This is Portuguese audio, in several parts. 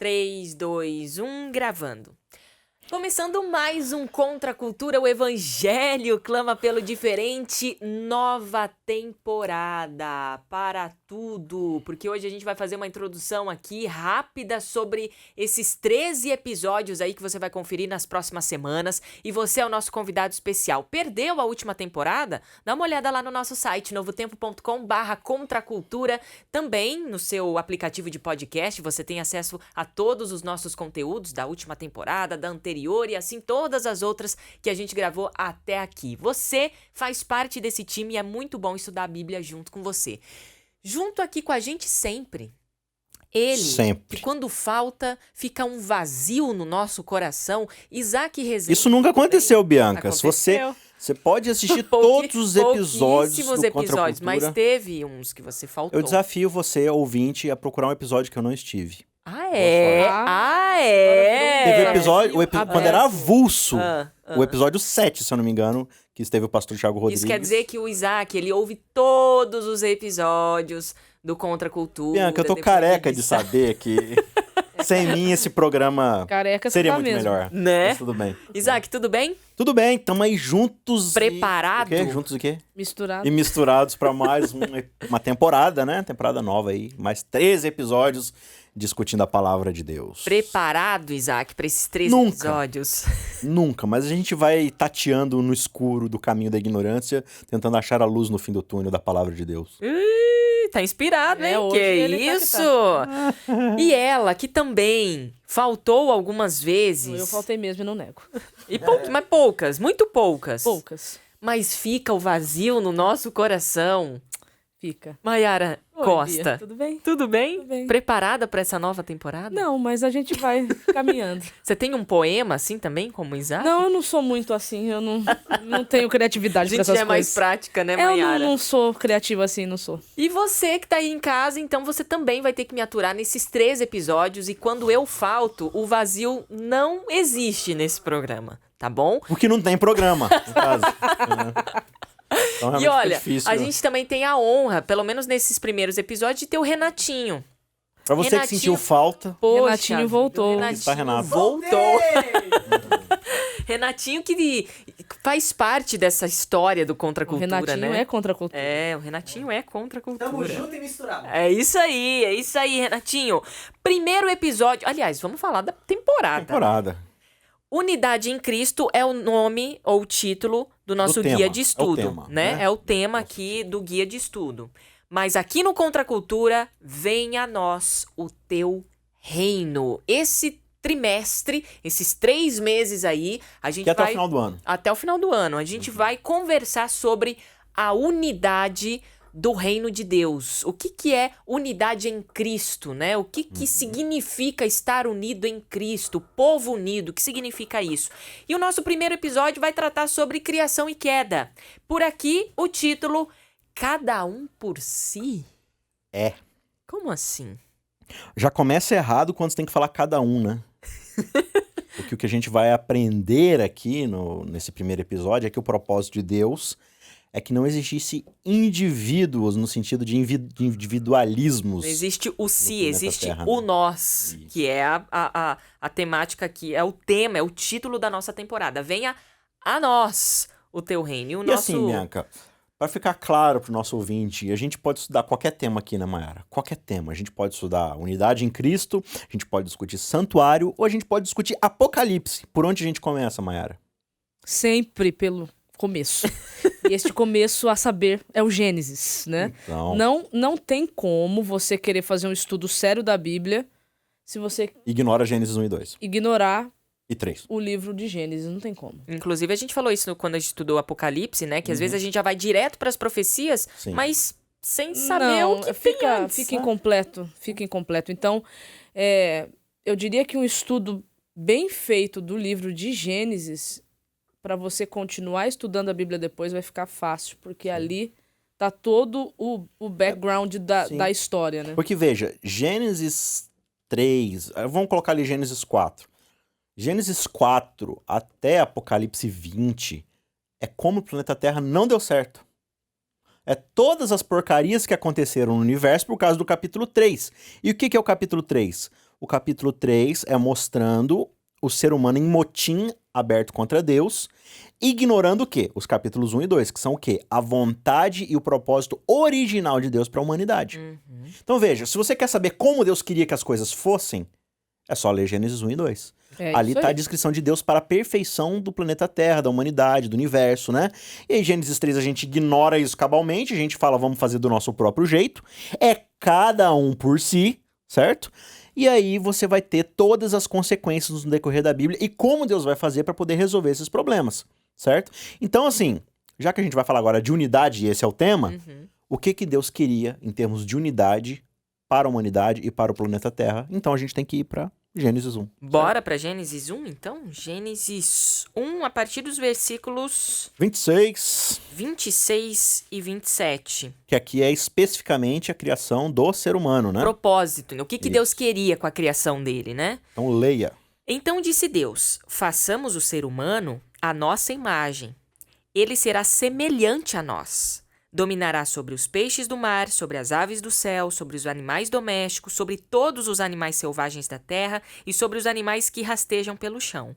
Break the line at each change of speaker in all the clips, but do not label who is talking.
3, 2, 1, gravando. Começando mais um Contra a Cultura, o Evangelho clama pelo diferente, nova temporada para tudo. Porque hoje a gente vai fazer uma introdução aqui rápida sobre esses 13 episódios aí que você vai conferir nas próximas semanas. E você é o nosso convidado especial. Perdeu a última temporada? Dá uma olhada lá no nosso site, novotempo.com/contracultura. Também no seu aplicativo de podcast você tem acesso a todos os nossos conteúdos da última temporada, da anterior e assim todas as outras que a gente gravou até aqui. Você faz parte desse time e é muito bom estudar a Bíblia junto com você. Junto aqui com a gente sempre. Ele,
sempre.
Que quando falta, fica um vazio no nosso coração. Isaac Rezende.
Isso nunca aconteceu, Bianca.
Aconteceu.
Você pode assistir todos os episódios do Contra a
episódios,
Cultura.
mas teve uns que você faltou.
Eu desafio você, ouvinte, a procurar um episódio que eu não estive.
Ah, é? Ah, é?
Teve episódio, quando era avulso,
Ah.
o episódio 7, se eu não me engano, que esteve o pastor Thiago Rodrigues.
Isso quer dizer que o Isaac, ele ouve todos os episódios do Contra a Cultura.
Bianca, eu tô careca de saber que sem mim esse programa seria muito melhor.
Né?
Mas tudo bem.
Isaac, tudo bem?
Tudo bem, estamos aí juntos.
Preparado?
O quê? Juntos o quê?
Misturado.
E misturados para mais uma temporada, né? Temporada nova aí. Mais 13 episódios discutindo a palavra de Deus.
Preparado, Isaac, para esses 13 episódios?
Nunca, mas a gente vai tateando no escuro do caminho da ignorância, tentando achar a luz no fim do túnel da palavra de Deus.
Tá inspirado, hein?
Hoje
Que
ele
isso?
Tá.
E ela, que também faltou algumas vezes.
Eu faltei mesmo e não nego.
Mas poucas, muito poucas.
Poucas.
Mas fica o vazio no nosso coração.
Fica.
Maiara
Oi,
Costa.
Bia, tudo bem?
Tudo bem?
Tudo bem.
Preparada para essa nova temporada?
Não, mas a gente vai caminhando.
Você tem um poema assim também, como Isaac?
Não, eu não sou muito assim, eu não tenho criatividade pra essas
A gente é mais
coisas.
prática, né,
Eu
Maiara?
não sou criativa assim, não sou.
E você que tá aí em casa, então você também vai ter que me aturar nesses 13 episódios. E quando eu falto, o vazio não existe nesse programa, tá bom?
Porque não tem programa, no caso. Então,
E
realmente fica
olha,
difícil,
a
né?
gente também tem a honra, pelo menos nesses primeiros episódios, de ter o Renatinho.
Pra você
Renatinho-
que sentiu falta,
Poxa,
Renatinho voltou.
Renatinho
Está Renato.
voltou. Renatinho que faz parte dessa história do Contra a
O
Cultura,
Renatinho
né?
é contra a cultura.
É, o Renatinho é Contra a Cultura.
Tamo junto e misturado.
É isso aí, Renatinho. Primeiro episódio, aliás, vamos falar da temporada. Unidade em Cristo é o nome ou título do nosso
tema.
guia de
É o
estudo,
tema,
né?
né?
É o tema aqui do guia de estudo. Mas aqui no Contra a Cultura, venha a nós o teu reino. Esse trimestre, esses 3 meses aí, a gente
que até
vai...
o final do ano.
Até o final do ano. A gente vai conversar sobre a unidade do reino de Deus. O que é unidade em Cristo, né? O que significa estar unido em Cristo, povo unido, o que significa isso? E o nosso primeiro episódio vai tratar sobre criação e queda. Por aqui, o título, Cada um por si?
É.
Como assim?
Já começa errado quando você tem que falar cada um, né? Porque o que a gente vai aprender aqui nesse primeiro episódio é que o propósito de Deus é que não existisse indivíduos no sentido de individualismos.
Não existe o si,
planeta
existe
Terra,
o
né?
nós,
Isso.
que é a temática aqui, é o tema, é o título da nossa temporada. Venha a nós o teu reino. E o
E
nosso...
assim, Bianca, para ficar claro pro nosso ouvinte, a gente pode estudar qualquer tema aqui, né, Maiara? Qualquer tema. A gente pode estudar unidade em Cristo, a gente pode discutir santuário, ou a gente pode discutir Apocalipse. Por onde a gente começa, Maiara?
Sempre pelo começo. E este começo, a saber, é o Gênesis, né?
Então,
Não tem como você querer fazer um estudo sério da Bíblia se você
ignora Gênesis 1 e 2.
ignorar
E 3.
o livro de Gênesis. Não tem como.
Inclusive, a gente falou isso quando a gente estudou Apocalipse, né? Que às vezes a gente já vai direto para as profecias,
Sim.
mas sem saber o que tem
fica,
antes.
fica incompleto. Fica incompleto. Então, eu diria que um estudo bem feito do livro de Gênesis, para você continuar estudando a Bíblia depois, vai ficar fácil, porque ali tá todo o background
Sim.
da história, né?
Porque, veja, Gênesis 3, vamos colocar ali Gênesis 4. Gênesis 4 até Apocalipse 20 é como o planeta Terra não deu certo. É todas as porcarias que aconteceram no universo por causa do capítulo 3. E o que é o capítulo 3? O capítulo 3 é mostrando o ser humano em motim aberto contra Deus, ignorando o quê? Os capítulos 1 e 2, que são o quê? A vontade e o propósito original de Deus para a humanidade. Então veja, se você quer saber como Deus queria que as coisas fossem, é só ler Gênesis 1 e 2. Ali está a descrição de Deus para a perfeição do planeta Terra, da humanidade, do universo, né? E aí, Gênesis 3, a gente ignora isso cabalmente, a gente fala, vamos fazer do nosso próprio jeito. É cada um por si, certo? E aí você vai ter todas as consequências no decorrer da Bíblia e como Deus vai fazer para poder resolver esses problemas, certo? Então, assim, já que a gente vai falar agora de unidade, e esse é o tema, o que Deus queria em termos de unidade para a humanidade e para o planeta Terra? Então a gente tem que ir para Gênesis 1.
Bora para Gênesis 1, então? Gênesis 1, a partir dos versículos 26 e 27.
Que aqui é especificamente a criação do ser humano, né?
Propósito, o que Deus queria com a criação dele, né?
Então leia.
Então disse Deus, façamos o ser humano à nossa imagem. Ele será semelhante a nós. Dominará sobre os peixes do mar, sobre as aves do céu, sobre os animais domésticos, sobre todos os animais selvagens da terra e sobre os animais que rastejam pelo chão.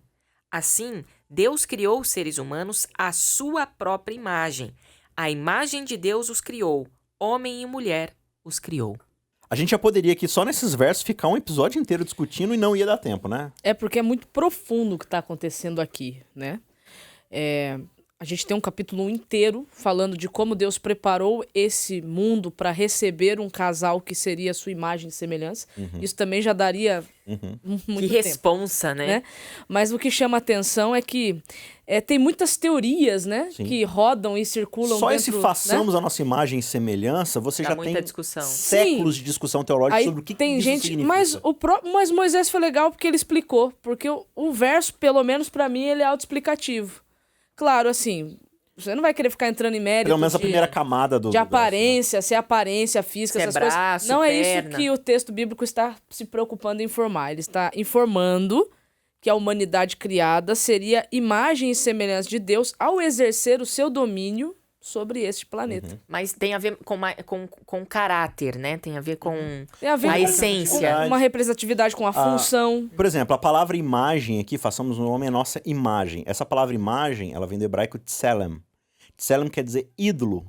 Assim, Deus criou os seres humanos à sua própria imagem. A imagem de Deus os criou. Homem e mulher os criou.
A gente já poderia aqui, só nesses versos, ficar um episódio inteiro discutindo e não ia dar tempo, né?
É porque é muito profundo o que está acontecendo aqui, né? A gente tem um capítulo inteiro falando de como Deus preparou esse mundo para receber um casal que seria a sua imagem e semelhança. Isso também já daria muito
Que responsa, né?
Mas o que chama atenção é que tem muitas teorias, né?
Sim.
Que rodam e circulam
Só
dentro,
esse façamos
né?
a nossa imagem e semelhança, você
Dá
já
muita
tem
discussão.
séculos de discussão teológica
Aí
sobre o que
tem
isso
gente,
significa.
mas Moisés foi legal porque ele explicou, porque o verso, pelo menos para mim, ele é autoexplicativo. Claro, assim, você não vai querer ficar entrando em mérito
Pelo menos a primeira camada do
de
verso, né?
aparência, se é aparência física,
Se é
essas
braço,
coisas. Não é
perna.
isso que o texto bíblico está se preocupando em informar. Ele está informando que a humanidade criada seria imagem e semelhança de Deus ao exercer o seu domínio sobre este planeta.
Mas tem a ver com caráter, né? Tem a ver com
Tem a ver
a
com
essência.
uma representatividade com a função.
Por exemplo, a palavra imagem aqui, façamos no homem a nossa imagem. Essa palavra imagem, ela vem do hebraico tselem. Tselem quer dizer ídolo.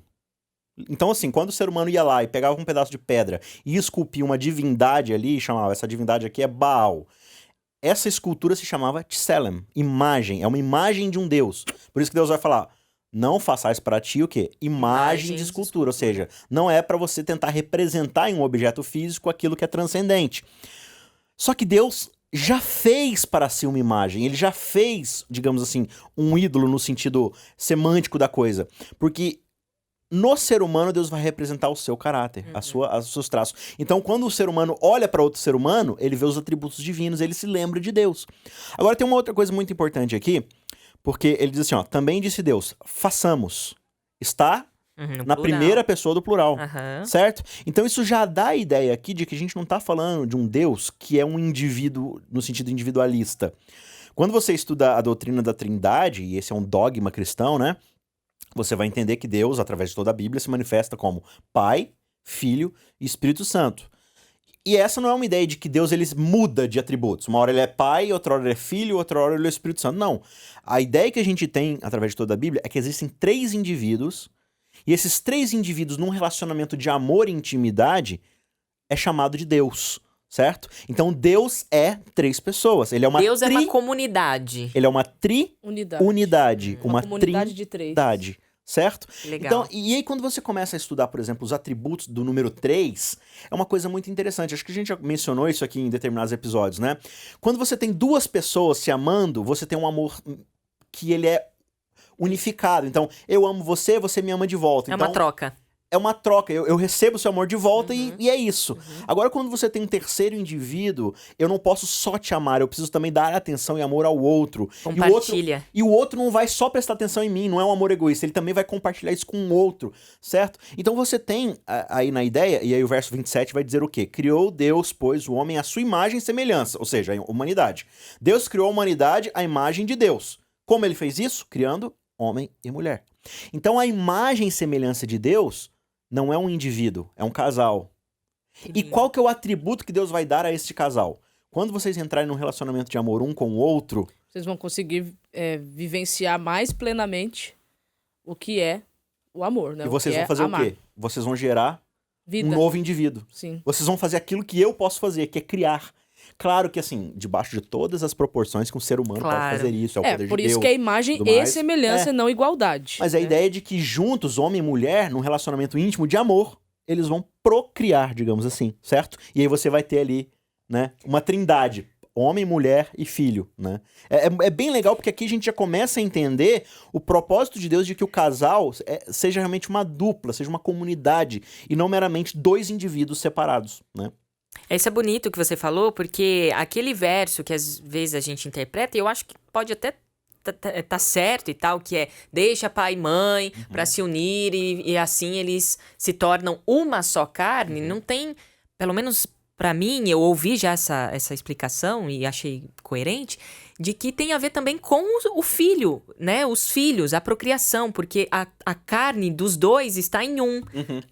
Então, assim, quando o ser humano ia lá e pegava um pedaço de pedra e esculpia uma divindade ali, chamava, essa divindade aqui é Baal. Essa escultura se chamava tselem, imagem, é uma imagem de um deus. Por isso que Deus vai falar, não façais para ti o quê? Imagem de escultura, ou seja, não é para você tentar representar em um objeto físico aquilo que é transcendente. Só que Deus já fez para si uma imagem, ele já fez, digamos assim, um ídolo no sentido semântico da coisa. Porque no ser humano Deus vai representar o seu caráter, os seus traços. Então quando o ser humano olha para outro ser humano, ele vê os atributos divinos, ele se lembra de Deus. Agora tem uma outra coisa muito importante aqui, porque ele diz assim, ó, também disse Deus, façamos. Está na
plural.
primeira pessoa do plural,
Aham.
certo? Então isso já dá a ideia aqui de que a gente não está falando de um Deus que é um indivíduo no sentido individualista. Quando você estuda a doutrina da Trindade, e esse é um dogma cristão, né? Você vai entender que Deus, através de toda a Bíblia, se manifesta como Pai, Filho e Espírito Santo. E essa não é uma ideia de que Deus ele muda de atributos. Uma hora ele é pai, outra hora ele é filho, outra hora ele é o Espírito Santo. Não. A ideia que a gente tem, através de toda a Bíblia, é que existem 3 indivíduos, e esses 3 indivíduos, num relacionamento de amor e intimidade, é chamado de Deus, certo? Então Deus é 3 pessoas. Ele é uma
Deus é uma comunidade.
Ele é uma unidade, uma
comunidade de 3.
trindade. Certo?
Legal.
Então, e aí quando você começa a estudar, por exemplo, os atributos do número 3, é uma coisa muito interessante. Acho que a gente já mencionou isso aqui em determinados episódios, né? Quando você tem 2 pessoas se amando, você tem um amor que ele é unificado. Então, eu amo você, você me ama de volta.
É
Então,
uma troca.
é uma troca, eu recebo o seu amor de volta e é isso. Agora, quando você tem um terceiro indivíduo, eu não posso só te amar, eu preciso também dar atenção e amor ao outro.
Compartilha.
E o outro não vai só prestar atenção em mim, não é um amor egoísta, ele também vai compartilhar isso com o outro, certo? Então você tem aí na ideia, e aí o verso 27 vai dizer o quê? Criou Deus, pois, o homem à sua imagem e semelhança, ou seja, a humanidade. Deus criou a humanidade à imagem de Deus. Como ele fez isso? Criando homem e mulher. Então a imagem e semelhança de Deus não é um indivíduo, é um casal. E qual que é o atributo que Deus vai dar a este casal? quando vocês entrarem num relacionamento de amor um com o outro,
Vocês vão conseguir vivenciar mais plenamente o que é o amor, né?
e vocês
que
vão
é
fazer
amar.
o quê? Vocês vão gerar
Vida.
um novo indivíduo.
Sim.
Vocês vão fazer aquilo que eu posso fazer, que é criar. Claro que, assim, debaixo de todas as proporções que um ser humano
Claro.
pode fazer isso, é o poder de
Por
Deus.
isso que é imagem
tudo
e
mais.
semelhança, não igualdade.
Mas a
né?
ideia é de que juntos, homem e mulher, num relacionamento íntimo de amor, eles vão procriar, digamos assim, certo? E aí você vai ter ali, né, uma trindade. Homem, mulher e filho, né? É bem legal porque aqui a gente já começa a entender o propósito de Deus de que o casal seja realmente uma dupla, seja uma comunidade e não meramente dois indivíduos separados, né?
Isso é bonito que você falou, porque aquele verso que às vezes a gente interpreta, e eu acho que pode até tá certo e tal, que é deixa pai e mãe pra se unir e assim eles se tornam uma só carne, não tem, pelo menos pra mim, eu ouvi já essa explicação e achei coerente, de que tem a ver também com o filho, né? Os filhos, a procriação, porque a carne dos dois está em um,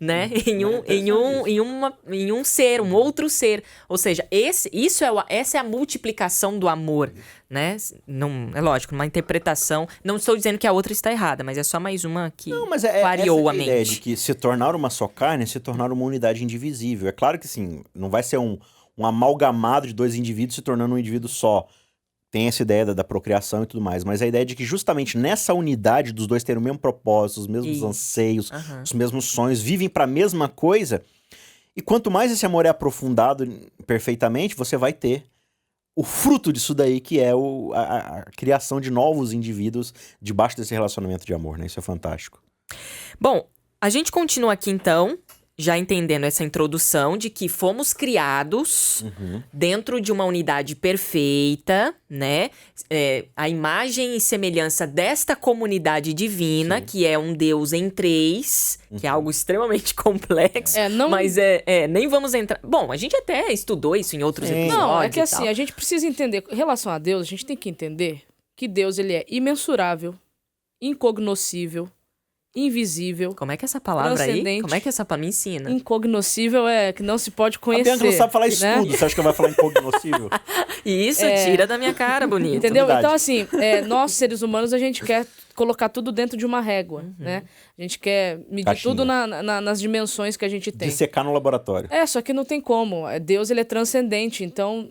né? Em um ser, um outro ser. Ou seja, essa é a multiplicação do amor, né? Não, é lógico, uma interpretação. Não estou dizendo que a outra está errada, mas é só mais uma que clareou a
essa ideia
mente.
de que se tornar uma só carne é se tornar uma unidade indivisível. É claro que, sim, não vai ser um amalgamado de dois indivíduos se tornando um indivíduo só. Tem essa ideia da procriação e tudo mais, mas a ideia de que justamente nessa unidade dos dois terem o mesmo propósito, os mesmos anseios, os mesmos sonhos, vivem para a mesma coisa, e quanto mais esse amor é aprofundado perfeitamente, você vai ter o fruto disso daí, que é a criação de novos indivíduos debaixo desse relacionamento de amor, né? Isso é fantástico.
Bom, a gente continua aqui então, já entendendo essa introdução de que fomos criados dentro de uma unidade perfeita, né? A imagem e semelhança desta comunidade divina, que é um Deus em três, que é algo extremamente complexo, mas nem vamos entrar... Bom, a gente até estudou isso em outros episódios.
Não, é que assim, a gente precisa entender, em relação a Deus, a gente tem que entender que Deus, ele é imensurável, incognoscível, invisível.
Como é que é essa palavra aí?
Transcendente.
Como é que é essa palavra? Me ensina.
Incognoscível é que não se pode
A
conhecer.
Bianca não sabe falar isso
né?
tudo. Você acha que ela vai falar incognoscível?
Isso, tira da minha cara, bonito.
Entendeu?
Verdade.
Então, assim, nós, seres humanos, a gente quer colocar tudo dentro de uma régua, né? A gente quer medir
Caixinha.
tudo nas dimensões que a gente tem.
Dissecar no laboratório.
Só que não tem como. Deus, ele é transcendente, então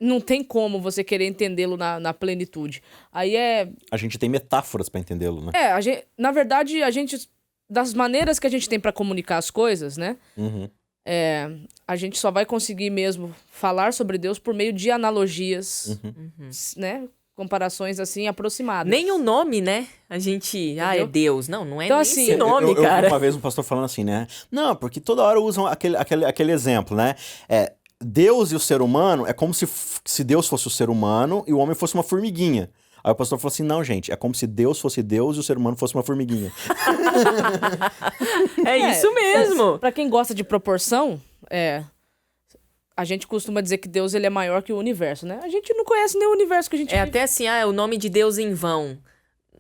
não tem como você querer entendê-lo na plenitude. Aí
A gente tem metáforas pra entendê-lo, né?
na verdade, a gente... Das maneiras que a gente tem pra comunicar as coisas, né? A gente só vai conseguir mesmo falar sobre Deus por meio de analogias, né? Comparações, assim, aproximadas.
Nem o nome, né? A gente... é Deus. Não é
Então,
nem
assim,
esse nome,
eu
cara.
vi uma vez um pastor falando assim, né? Não, porque toda hora usam aquele exemplo, né? Deus e o ser humano é como se Deus fosse o ser humano e o homem fosse uma formiguinha. Aí o pastor falou assim, não, gente, é como se Deus fosse Deus e o ser humano fosse uma formiguinha.
É isso mesmo.
Pra quem gosta de proporção, a gente costuma dizer que Deus, ele é maior que o universo, né? A gente não conhece nem o universo que a gente vive.
Até assim, o nome de Deus em vão.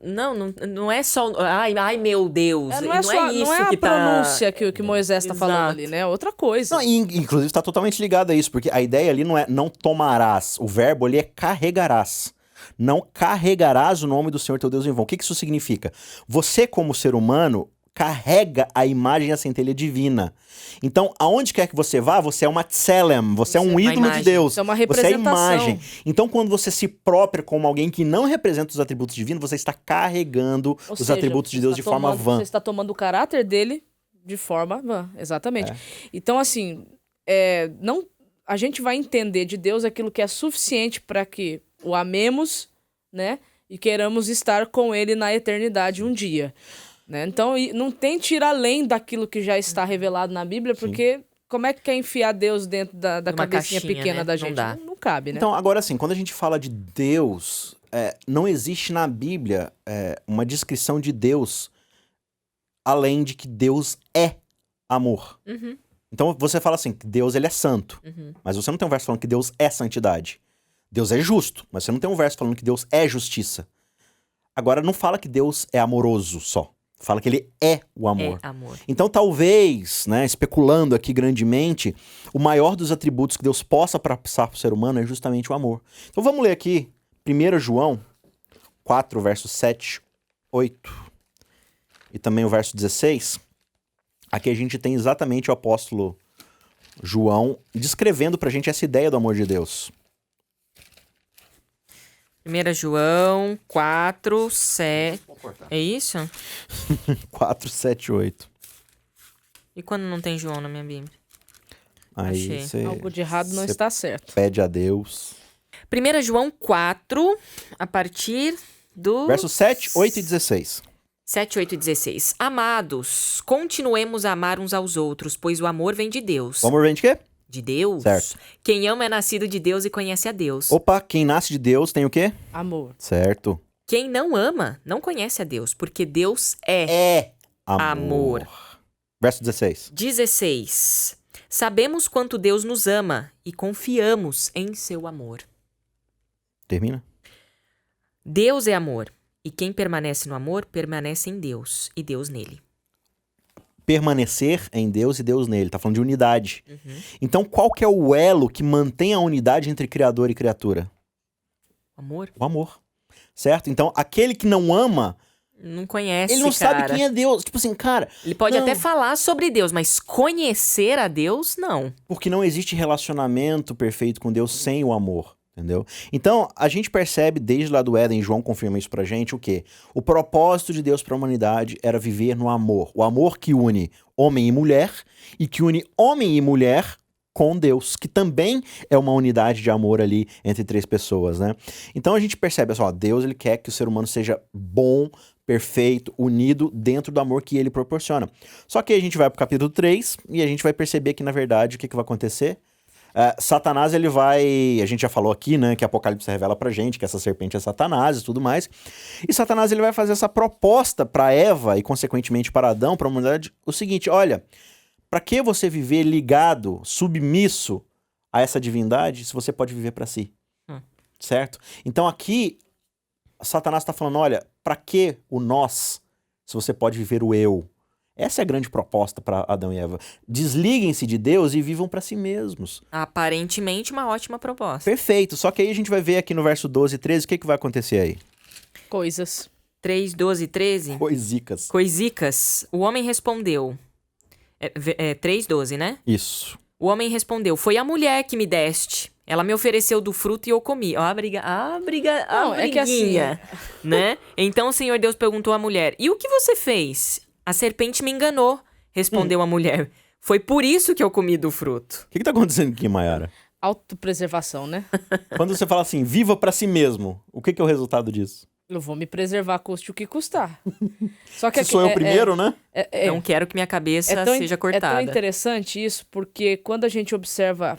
Não é só... Ai, meu Deus.
Não é
isso
a
que
pronúncia que Moisés tá falando
Exato.
ali, né? É outra coisa.
Não, inclusive está totalmente ligado a isso, porque a ideia ali não é não tomarás. O verbo ali é carregarás. Não carregarás o nome do Senhor teu Deus em vão. O que isso significa? Você, como ser humano, carrega a imagem e a centelha divina. Então, aonde quer que você vá, você é uma tselem, você é um ídolo de Deus.
Você é uma
Você é a
representação.
imagem. Então, quando você se própria como alguém que não representa os atributos divinos, você está carregando
Ou
os
seja,
atributos de
você
Deus
está
de forma
tomando-
vã.
Você está tomando o caráter dele de forma vã, exatamente. Então, assim, a gente vai entender de Deus aquilo que é suficiente para que o amemos, né? E queiramos estar com ele na eternidade um dia. Né? Então, não tente ir além daquilo que já está revelado na Bíblia, porque como é que quer enfiar Deus dentro da
Numa
cabecinha
caixinha,
pequena
né?
da
Não
gente?
dá.
Não cabe, né?
Então, agora assim, quando a gente fala de Deus, não existe na Bíblia uma descrição de Deus além de que Deus é amor. Então, você fala assim, que Deus ele é santo, mas você não tem um verso falando que Deus é santidade. Deus é justo, mas você não tem um verso falando que Deus é justiça. Agora, não fala que Deus é amoroso só. Fala que ele é o amor.
É amor.
Então, talvez, né, especulando aqui grandemente, o maior dos atributos que Deus possa passar para o ser humano é justamente o amor. Então, vamos ler aqui 1 João 4, versos 7, 8 e também o verso 16. Aqui a gente tem exatamente o apóstolo João descrevendo pra gente essa ideia do amor de Deus.
1 João 4, 7. É isso?
4, 7, 8.
E quando não tem João na minha Bíblia?
Aí
Achei.
você
Algo de errado não está certo.
pede a Deus.
1 João 4, a partir do...
Versos 7, 8 e 16.
7, 8 e 16. Amados, continuemos a amar uns aos outros, pois o amor vem de Deus.
O amor vem de quê?
De Deus?
Certo.
Quem ama é nascido de Deus e conhece a Deus.
Opa, quem nasce de Deus tem o quê?
Amor.
Certo.
Quem não ama, não conhece a Deus, porque Deus é
É amor. Verso 16.
16. Sabemos quanto Deus nos ama e confiamos em seu amor.
Termina.
Deus é amor, e quem permanece no amor, permanece em Deus, e Deus nele.
Permanecer em Deus e Deus nele. Tá falando de unidade. Então, qual que é o elo que mantém a unidade entre criador e criatura?
Amor?
O amor. Certo? Então, aquele que não ama,
Não conhece,
ele não
cara.
sabe quem é Deus. Tipo assim, cara,
Ele pode
não.
até falar sobre Deus, mas conhecer a Deus, não.
porque não existe relacionamento perfeito com Deus sem o amor. Entendeu? Então, a gente percebe desde lá do Éden, João confirma isso pra gente, o quê? O propósito de Deus para a humanidade era viver no amor. O amor que une homem e mulher e que une homem e mulher com Deus, que também é uma unidade de amor ali entre três pessoas, né? Então a gente percebe, só, Deus ele quer que o ser humano seja bom, perfeito, unido dentro do amor que ele proporciona. Só que aí a gente vai pro capítulo 3 e a gente vai perceber que, na verdade, o que vai acontecer? Satanás, ele vai... A gente já falou aqui, né, que Apocalipse revela pra gente que essa serpente é Satanás e tudo mais. E Satanás, ele vai fazer essa proposta pra Eva e, consequentemente, para Adão, pra humanidade, o seguinte, olha, pra que você viver ligado, submisso a essa divindade, se você pode viver pra si? Certo? Então, aqui, Satanás tá falando, olha, pra que o nós, se você pode viver o eu? Essa é a grande proposta para Adão e Eva. Desliguem-se de Deus e vivam para si mesmos.
Aparentemente, uma ótima proposta.
Perfeito. Só que aí a gente vai ver aqui no verso 12 e 13 o que vai acontecer aí.
Coisas.
3, 12 e 13.
Coisicas.
Coisicas. O homem respondeu. 3, 12, né?
Isso.
O homem respondeu, foi a mulher que me deste. Ela me ofereceu do fruto e eu comi. Ó, a briguinha,
Não, é que assim...
né? Então o Senhor Deus perguntou à mulher, e o que você fez? A serpente me enganou, respondeu a mulher. Foi por isso que eu comi do fruto.
O que tá acontecendo aqui, Mayara?
Autopreservação, né?
Quando você fala assim, viva para si mesmo, o que é o resultado disso?
Eu vou me preservar, custe o que custar. Só que
Se sou eu primeiro, né?
Não quero que minha cabeça seja cortada.
É tão interessante isso, porque quando a gente observa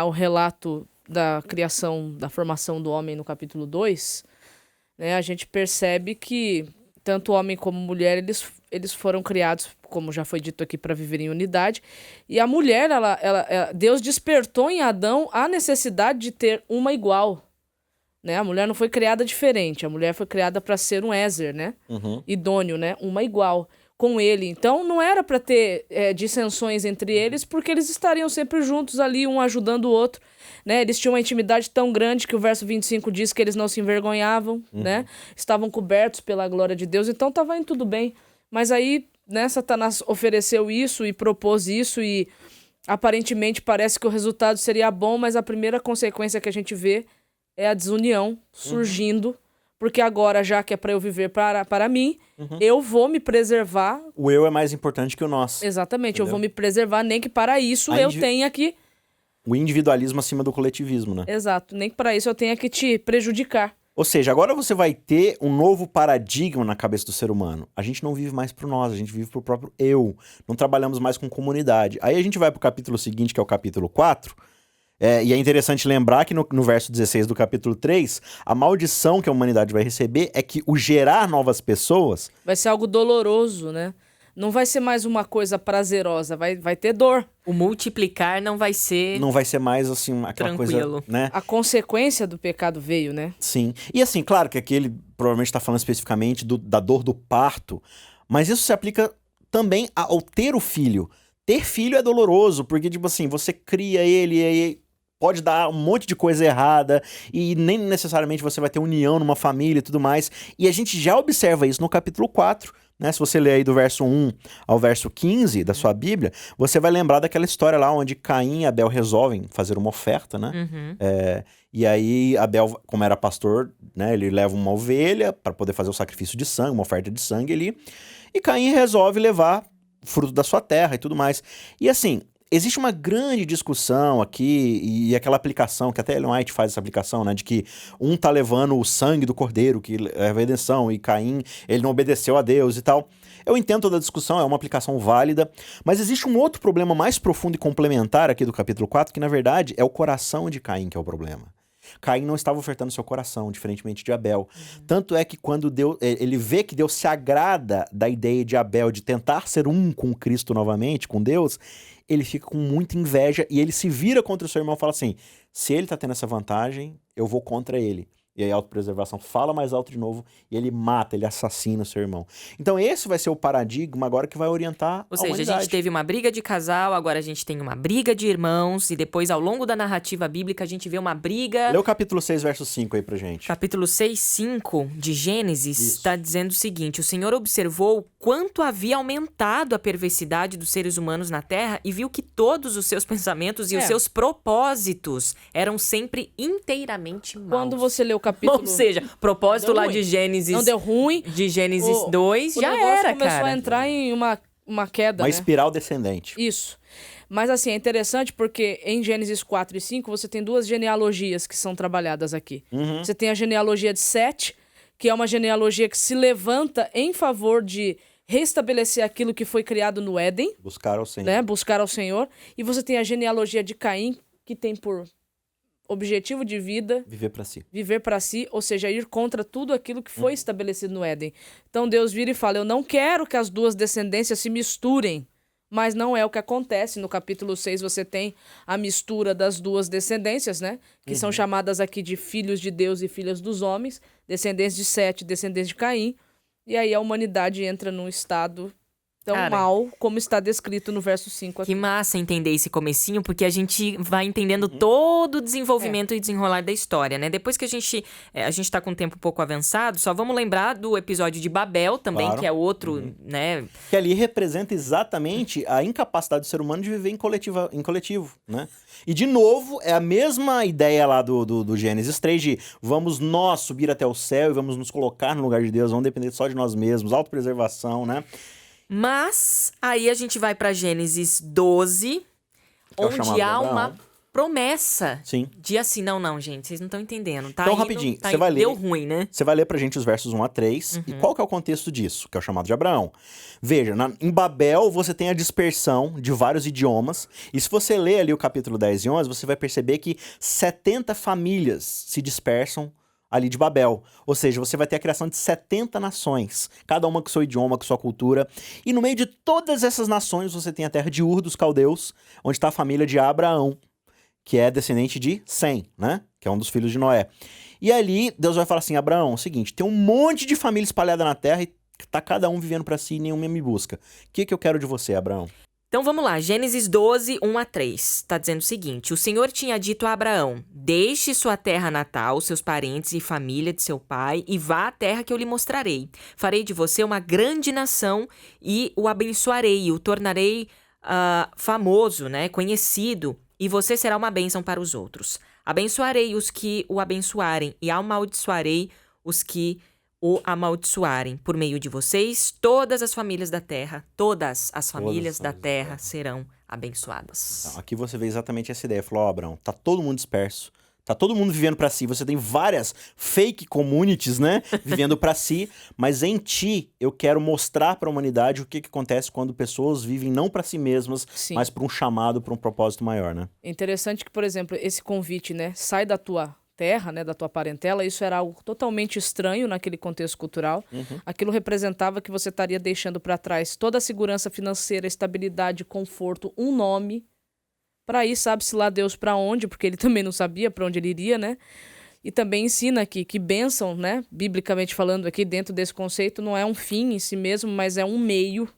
o relato da criação, da formação do homem no capítulo 2, né, a gente percebe que tanto homem como mulher, eles foram criados, como já foi dito aqui, para viver em unidade. E a mulher, Deus despertou em Adão a necessidade de ter uma igual. Né? A mulher não foi criada diferente, a mulher foi criada para ser um ézer, né? Idôneo, né? Uma igual com ele. Então não era para ter dissensões entre eles, porque eles estariam sempre juntos ali, um ajudando o outro. Né? Eles tinham uma intimidade tão grande que o verso 25 diz que eles não se envergonhavam, né? Estavam cobertos pela glória de Deus, então estava indo tudo bem. Mas aí, né, Satanás ofereceu isso e propôs isso e aparentemente parece que o resultado seria bom, mas a primeira consequência que a gente vê é a desunião surgindo, porque agora, já que é para eu viver para mim, eu vou me preservar.
O eu é mais importante que o nós.
Exatamente,
Entendeu?
eu vou me preservar, nem que para isso eu tenha que...
O individualismo acima do coletivismo, né?
Exato, nem que para isso eu tenha que te prejudicar.
Ou seja, agora você vai ter um novo paradigma na cabeça do ser humano. A gente não vive mais pro nós, a gente vive pro próprio eu. Não trabalhamos mais com comunidade. Aí a gente vai pro capítulo seguinte, que é o capítulo 4. E é interessante lembrar que no verso 16 do capítulo 3, a maldição que a humanidade vai receber é que o gerar novas pessoas...
Vai ser algo doloroso, né? Não vai ser mais uma coisa prazerosa, vai ter dor.
O multiplicar não vai ser...
Não vai ser mais, assim, aquela
tranquilo.
coisa, né?
A consequência do pecado veio, né?
Sim. E assim, claro que aqui ele provavelmente está falando especificamente da dor do parto, Mas isso se aplica também ao ter o filho. Ter filho é doloroso, porque, tipo assim, você cria ele e aí pode dar um monte de coisa errada e nem necessariamente você vai ter união numa família e tudo mais. E a gente já observa isso no capítulo 4, né? Se você ler aí do verso 1 ao verso 15 da sua Bíblia, você vai lembrar daquela história lá onde Caim e Abel resolvem fazer uma oferta, né? E aí Abel, como era pastor, né, ele leva uma ovelha para poder fazer o sacrifício de sangue, uma oferta de sangue ali. E Caim resolve levar o fruto da sua terra e tudo mais. E assim, existe uma grande discussão aqui, e aquela aplicação, que até Ellen White faz essa aplicação, né, de que um tá levando o sangue do cordeiro, que é a redenção, e Caim, ele não obedeceu a Deus e tal. Eu entendo toda a discussão, é uma aplicação válida, mas existe um outro problema mais profundo e complementar aqui do capítulo 4, que na verdade é o coração de Caim que é o problema. Caim não estava ofertando seu coração, diferentemente de Abel. Tanto é que quando Deus, ele vê que Deus se agrada da ideia de Abel de tentar ser um com Cristo novamente, com Deus, ele fica com muita inveja e ele se vira contra o seu irmão e fala assim, se ele está tendo essa vantagem, eu vou contra ele. E aí a autopreservação fala mais alto de novo e ele mata, ele assassina o seu irmão. Então esse vai ser o paradigma agora que vai orientar
Ou
a
seja,
humanidade.
a gente teve uma briga de casal, agora a gente tem uma briga de irmãos, e depois, ao longo da narrativa bíblica, a gente vê uma briga...
Lê o capítulo 6, verso 5 aí pra gente.
Capítulo 6, 5 de Gênesis
Isso.
está dizendo o seguinte: o Senhor observou quanto havia aumentado a perversidade dos seres humanos na terra e viu que todos os seus pensamentos e os seus propósitos eram sempre inteiramente maus.
Quando você lê o capítulo...
Ou seja, propósito
Deu
lá
ruim.
de Gênesis...
Não deu ruim.
De Gênesis
O-
2,
O
já
negócio
era,
começou
cara.
a entrar em uma queda,
Uma
né?
espiral descendente.
Isso. Mas assim, é interessante porque em Gênesis 4 e 5 você tem duas genealogias que são trabalhadas aqui. Você tem a genealogia de Sete, que é uma genealogia que se levanta em favor de restabelecer aquilo que foi criado no Éden,
Buscar ao Senhor.
né? Buscar ao Senhor. E você tem a genealogia de Caim, que tem por objetivo de vida
Viver pra si.
viver para si, ou seja, ir contra tudo aquilo que foi estabelecido no Éden. Então Deus vira e fala, eu não quero que as duas descendências se misturem, mas não é o que acontece. No capítulo 6 você tem a mistura das duas descendências, né? Que são chamadas aqui de filhos de Deus e filhas dos homens, descendentes de Sete, descendentes de Caim, e aí a humanidade entra num estado tão
Cara,
mal como está descrito no verso 5 aqui.
Que massa entender esse comecinho, porque a gente vai entendendo todo o desenvolvimento e desenrolar da história, né? Depois que a gente tá com um tempo um pouco avançado, só vamos lembrar do episódio de Babel também,
Claro.
que é outro, né?
Que ali representa exatamente a incapacidade do ser humano de viver em coletivo, né? E, de novo, é a mesma ideia lá do Gênesis 3 de vamos nós subir até o céu e vamos nos colocar no lugar de Deus, vamos depender só de nós mesmos, autopreservação, né?
Mas aí a gente vai pra Gênesis 12,
é o chamado
onde
de
há
Abraão.
uma promessa
Sim.
de assim, não, gente, vocês não estão entendendo. Tá
Então,
indo,
rapidinho,
tá
você vai
indo,
ler.
deu ruim, né?
Você vai ler pra gente os versos 1 a 3. E qual que é o contexto disso? Que é o chamado de Abraão. Veja, em Babel você tem a dispersão de vários idiomas. E se você ler ali o capítulo 10 e 11, você vai perceber que 70 famílias se dispersam ali de Babel. Ou seja, você vai ter a criação de 70 nações, cada uma com seu idioma, com sua cultura. E no meio de todas essas nações, você tem a terra de Ur dos Caldeus, onde está a família de Abraão, que é descendente de Sem, né? Que é um dos filhos de Noé. E ali, Deus vai falar assim, Abraão, é o seguinte, tem um monte de família espalhada na terra e tá cada um vivendo para si e nenhuma me busca. O que eu quero de você, Abraão?
Então vamos lá, Gênesis 12, 1 a 3. Tá dizendo o seguinte: o Senhor tinha dito a Abraão: deixe sua terra natal, seus parentes e família de seu pai, e vá à terra que eu lhe mostrarei. Farei de você uma grande nação e o abençoarei, e o tornarei famoso, né, conhecido, e você será uma bênção para os outros. Abençoarei os que o abençoarem, e amaldiçoarei os que o amaldiçoarem. Por meio de vocês, todas as famílias da terra, todas as famílias da terra serão abençoadas.
Então, aqui você vê exatamente essa ideia. Falou, Abraão, tá todo mundo disperso, tá todo mundo vivendo pra si, você tem várias fake communities, né, vivendo pra si, mas em ti eu quero mostrar pra humanidade o que acontece quando pessoas vivem não pra si mesmas,
Sim.
mas pra um chamado, pra um propósito maior, né?
É interessante que, por exemplo, esse convite, né, sai da tua terra, né, da tua parentela, isso era algo totalmente estranho naquele contexto cultural. Aquilo representava que você estaria deixando para trás toda a segurança financeira, estabilidade, conforto, um nome, para ir, sabe-se lá Deus para onde, porque ele também não sabia para onde ele iria, né? E também ensina que bênção, né, biblicamente falando aqui, dentro desse conceito, não é um fim em si mesmo, mas é um meio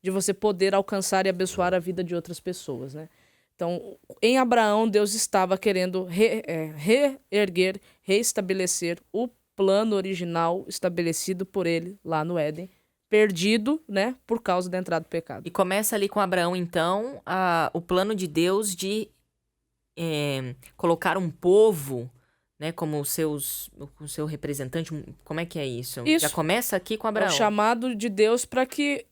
de você poder alcançar e abençoar a vida de outras pessoas, né? Então, em Abraão, Deus estava querendo reerguer, reestabelecer o plano original estabelecido por ele lá no Éden, perdido, né, por causa da entrada do pecado.
E começa ali com Abraão, então, o plano de Deus de colocar um povo, né, como o seu representante. Como é que é isso?
Isso.
Já começa aqui com
É
Abraão.
o chamado de Deus para que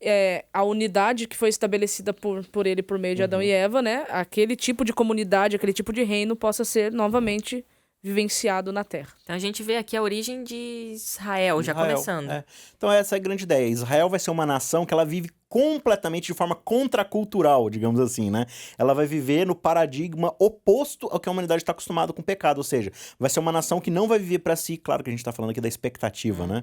a unidade que foi estabelecida por ele por meio de Adão e Eva, né, aquele tipo de comunidade, aquele tipo de reino possa ser novamente vivenciado na Terra.
Então a gente vê aqui a origem de Israel, já
Israel,
começando.
Então essa é a grande ideia. Israel vai ser uma nação que ela vive completamente de forma contracultural, digamos assim, né? Ela vai viver no paradigma oposto ao que a humanidade está acostumada com o pecado, ou seja, vai ser uma nação que não vai viver para si, claro que a gente está falando aqui da expectativa, né?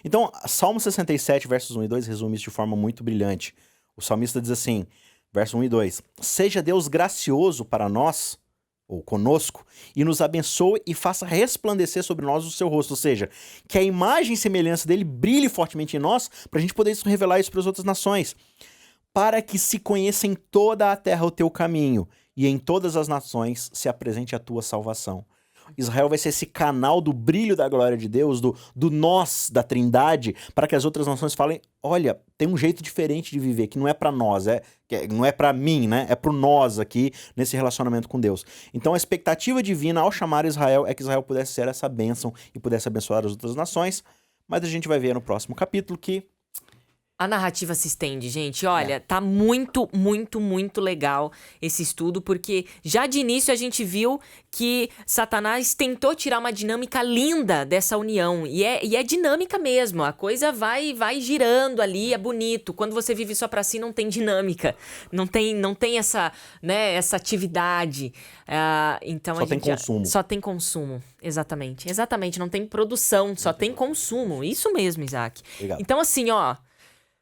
Então, Salmo 67, versos 1 e 2 resume isso de forma muito brilhante. O salmista diz assim, versos 1 e 2, seja Deus gracioso para nós, ou conosco, e nos abençoe e faça resplandecer sobre nós o seu rosto, ou seja, que a imagem e semelhança dele brilhe fortemente em nós, para a gente poder revelar isso para as outras nações, para que se conheça em toda a terra o teu caminho, e em todas as nações se apresente a tua salvação. Israel vai ser esse canal do brilho da glória de Deus, do nós, da trindade, para que as outras nações falem, olha, tem um jeito diferente de viver, que não é para nós, não é para mim, né? É pro nós aqui, nesse relacionamento com Deus. Então a expectativa divina ao chamar Israel é que Israel pudesse ser essa bênção e pudesse abençoar as outras nações, mas a gente vai ver no próximo capítulo que
A narrativa se estende, gente. Olha, tá muito, muito, muito legal esse estudo, porque já de início a gente viu que Satanás tentou tirar uma dinâmica linda dessa união. E é dinâmica mesmo. A coisa vai girando ali, é bonito. Quando você vive só pra si, não tem dinâmica. Não tem essa, né, essa atividade. Então
só tem consumo.
Só tem consumo. Exatamente. Exatamente. Não tem produção, só tem consumo. Isso mesmo, Isaac.
Obrigado.
Então, assim, ó.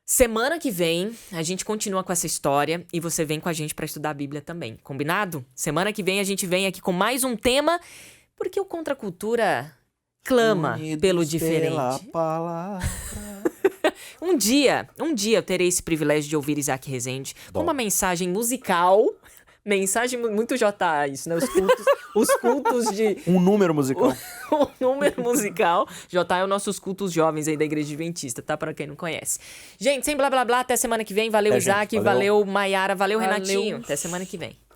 Semana que vem, a gente continua com essa história e você vem com a gente pra estudar a Bíblia também, combinado? Semana que vem a gente vem aqui com mais um tema, porque o Contra a Cultura clama pelo diferente.
Pela palavra.
Um dia eu terei esse privilégio de ouvir Isaac Rezende com uma mensagem musical. Mensagem muito J isso, né? Os cultos de...
Um número musical.
O número musical. J é os nossos cultos jovens aí da Igreja Adventista, tá? Pra quem não conhece. Gente, sem blá blá blá, até semana que vem. Valeu,
Gente,
Isaac.
valeu.
Valeu, Maiara. Valeu,
Valeu.
Renatinho. Até semana que vem.